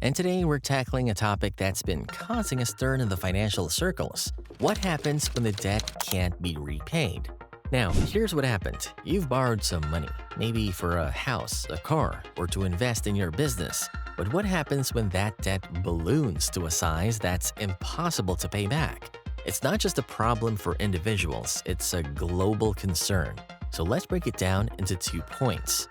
and today we're tackling a topic that's been causing a stir in the financial circles. What happens when the debt can't be repaid? Now, here's what happened. You've borrowed some money, maybe for a house, a car, or to invest in your business. But what happens when that debt balloons to a size that's impossible to pay back? It's not just a problem for individuals, it's a global concern. So let's break it down into 2 points.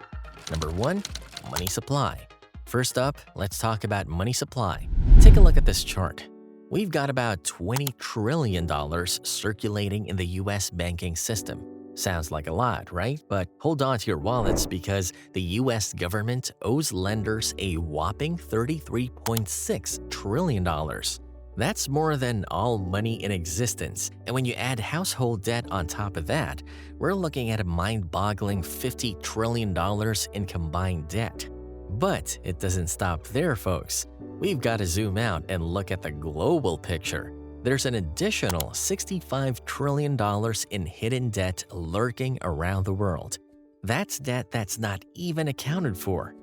Number 1, money supply. First up, let's talk about money supply. Take a look at this chart. We've got about $20 trillion circulating in the US banking system. Sounds like a lot, right? But hold on to your wallets because the US government owes lenders a whopping $33.6 trillion. That's more than all money in existence, and when you add household debt on top of that, we're looking at a mind-boggling $50 trillion in combined debt. But it doesn't stop there, folks. We've got to zoom out and look at the global picture. There's an additional $65 trillion in hidden debt lurking around the world. That's debt that's not even accounted for.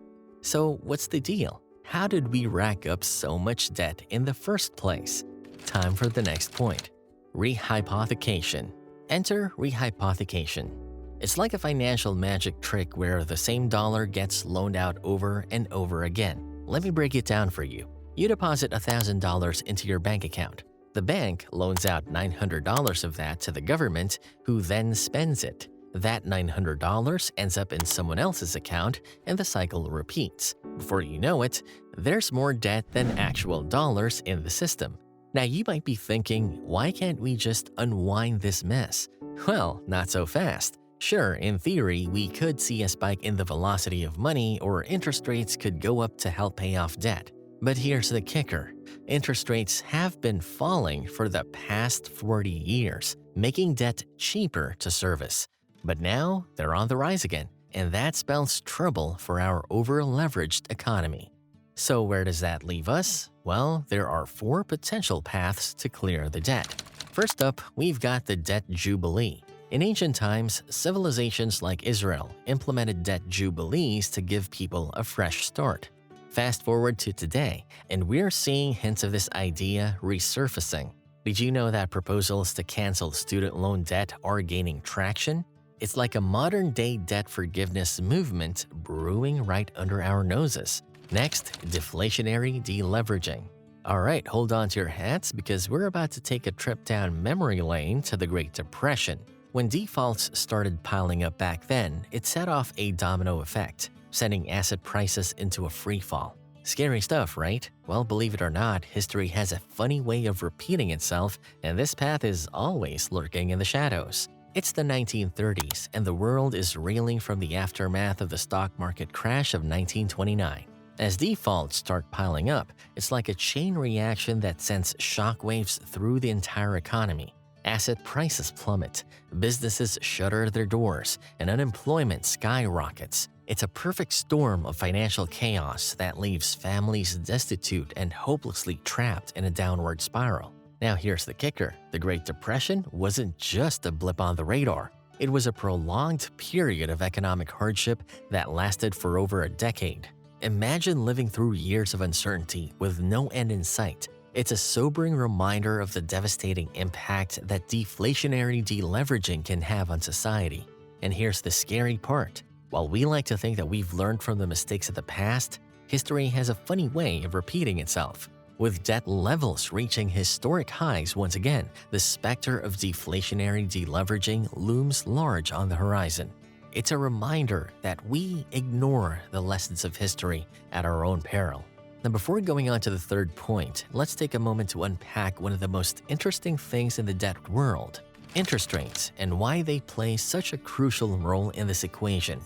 So what's the deal? How did we rack up so much debt in the first place? Time for the next point. Rehypothecation. Enter rehypothecation. It's like a financial magic trick where the same dollar gets loaned out over and over again. Let me break it down for you. You deposit $1,000 into your bank account. The bank loans out $900 of that to the government, who then spends it. That $900 ends up in someone else's account, and the cycle repeats. Before you know it, there's more debt than actual dollars in the system. Now you might be thinking, why can't we just unwind this mess? Well, not so fast. Sure, in theory, we could see a spike in the velocity of money, or interest rates could go up to help pay off debt. But here's the kicker. Interest rates have been falling for the past 40 years, making debt cheaper to service. But now they're on the rise again, and that spells trouble for our over-leveraged economy. So where does that leave us? Well, there are 4 potential paths to clear the debt. First up, we've got the debt Jubilee. In ancient times, civilizations like Israel implemented debt jubilees to give people a fresh start. Fast forward to today, and we're seeing hints of this idea resurfacing. Did you know that proposals to cancel student loan debt are gaining traction? It's like a modern-day debt forgiveness movement brewing right under our noses. Next, deflationary deleveraging. Alright, hold on to your hats because we're about to take a trip down memory lane to the Great Depression. When defaults started piling up back then, it set off a domino effect, sending asset prices into a freefall. Scary stuff, right? Well, believe it or not, history has a funny way of repeating itself, and this path is always lurking in the shadows. It's the 1930s, and the world is reeling from the aftermath of the stock market crash of 1929. As defaults start piling up, it's like a chain reaction that sends shockwaves through the entire economy. Asset prices plummet, businesses shutter their doors, and unemployment skyrockets. It's a perfect storm of financial chaos that leaves families destitute and hopelessly trapped in a downward spiral. Now here's the kicker. The Great Depression wasn't just a blip on the radar. It was a prolonged period of economic hardship that lasted for over a decade. Imagine living through years of uncertainty with no end in sight. It's a sobering reminder of the devastating impact that deflationary deleveraging can have on society. And here's the scary part. While we like to think that we've learned from the mistakes of the past, history has a funny way of repeating itself. With debt levels reaching historic highs once again, the specter of deflationary deleveraging looms large on the horizon. It's a reminder that we ignore the lessons of history at our own peril. Now, before going on to the third point, let's take a moment to unpack one of the most interesting things in the debt world: interest rates and why they play such a crucial role in this equation.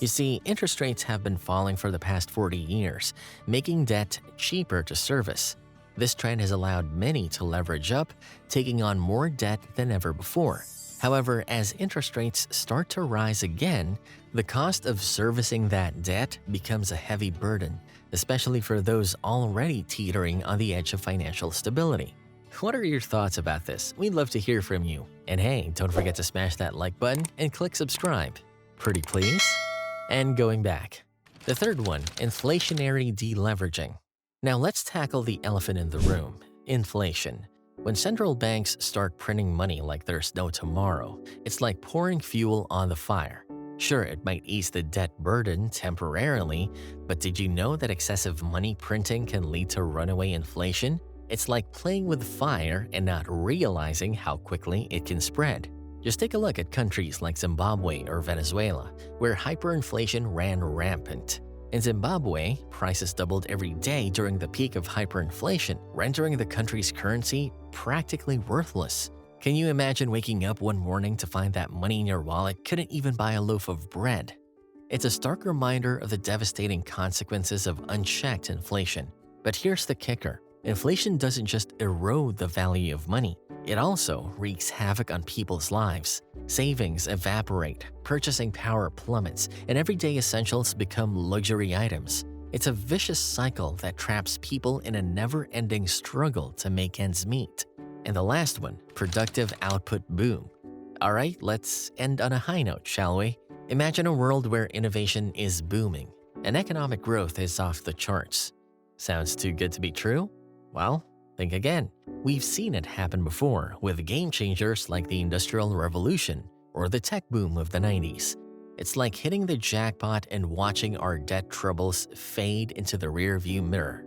You see, interest rates have been falling for the past 40 years, making debt cheaper to service. This trend has allowed many to leverage up, taking on more debt than ever before. However, as interest rates start to rise again, the cost of servicing that debt becomes a heavy burden, especially for those already teetering on the edge of financial stability. What are your thoughts about this? We'd love to hear from you. And hey, don't forget to smash that like button and click subscribe. Pretty please? And going back. The third one, inflationary deleveraging. Now let's tackle the elephant in the room, inflation. When central banks start printing money like there's no tomorrow, it's like pouring fuel on the fire. Sure, it might ease the debt burden temporarily, but did you know that excessive money printing can lead to runaway inflation? It's like playing with fire and not realizing how quickly it can spread. Just take a look at countries like Zimbabwe or Venezuela, where hyperinflation ran rampant. In Zimbabwe, prices doubled every day during the peak of hyperinflation, rendering the country's currency practically worthless. Can you imagine waking up one morning to find that money in your wallet couldn't even buy a loaf of bread? It's a stark reminder of the devastating consequences of unchecked inflation. But here's the kicker. Inflation doesn't just erode the value of money, it also wreaks havoc on people's lives. Savings evaporate, purchasing power plummets, and everyday essentials become luxury items. It's a vicious cycle that traps people in a never-ending struggle to make ends meet. And the last one, productive output boom. Alright, let's end on a high note, shall we? Imagine a world where innovation is booming and economic growth is off the charts. Sounds too good to be true? Well, think again. We've seen it happen before with game changers like the Industrial Revolution or the tech boom of the 90s. It's like hitting the jackpot and watching our debt troubles fade into the rearview mirror.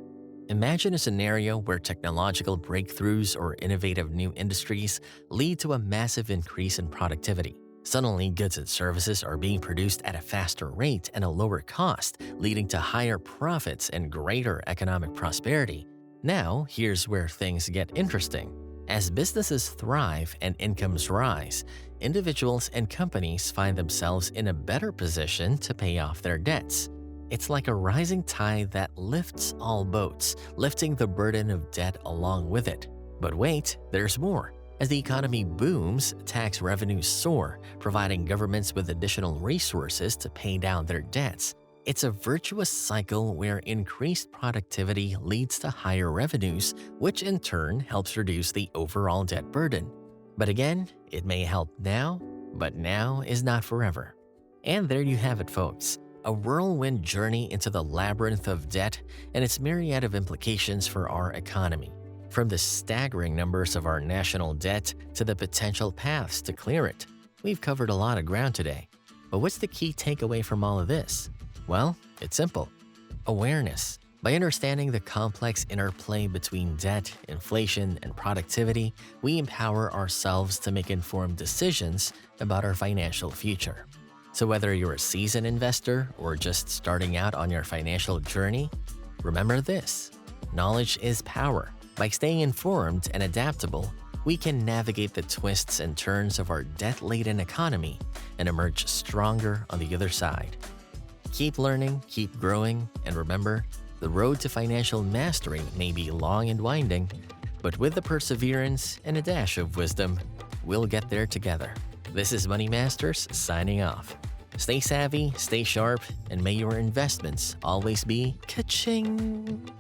Imagine a scenario where technological breakthroughs or innovative new industries lead to a massive increase in productivity. Suddenly, goods and services are being produced at a faster rate and a lower cost, leading to higher profits and greater economic prosperity. Now, here's where things get interesting. As businesses thrive and incomes rise, individuals and companies find themselves in a better position to pay off their debts. It's like a rising tide that lifts all boats, lifting the burden of debt along with it. But wait, there's more. As the economy booms, tax revenues soar, providing governments with additional resources to pay down their debts. It's a virtuous cycle where increased productivity leads to higher revenues, which in turn helps reduce the overall debt burden. But again, it may help now, but now is not forever. And there you have it, folks. A whirlwind journey into the labyrinth of debt and its myriad of implications for our economy. From the staggering numbers of our national debt to the potential paths to clear it. We've covered a lot of ground today. But what's the key takeaway from all of this? Well, it's simple. Awareness. By understanding the complex interplay between debt, inflation, and productivity, we empower ourselves to make informed decisions about our financial future. So whether you're a seasoned investor or just starting out on your financial journey, remember this: knowledge is power. By staying informed and adaptable, we can navigate the twists and turns of our debt-laden economy and emerge stronger on the other side. Keep learning, keep growing, and remember, the road to financial mastery may be long and winding, but with the perseverance and a dash of wisdom, we'll get there together. This is Money Masters signing off. Stay savvy, stay sharp, and may your investments always be ka-ching!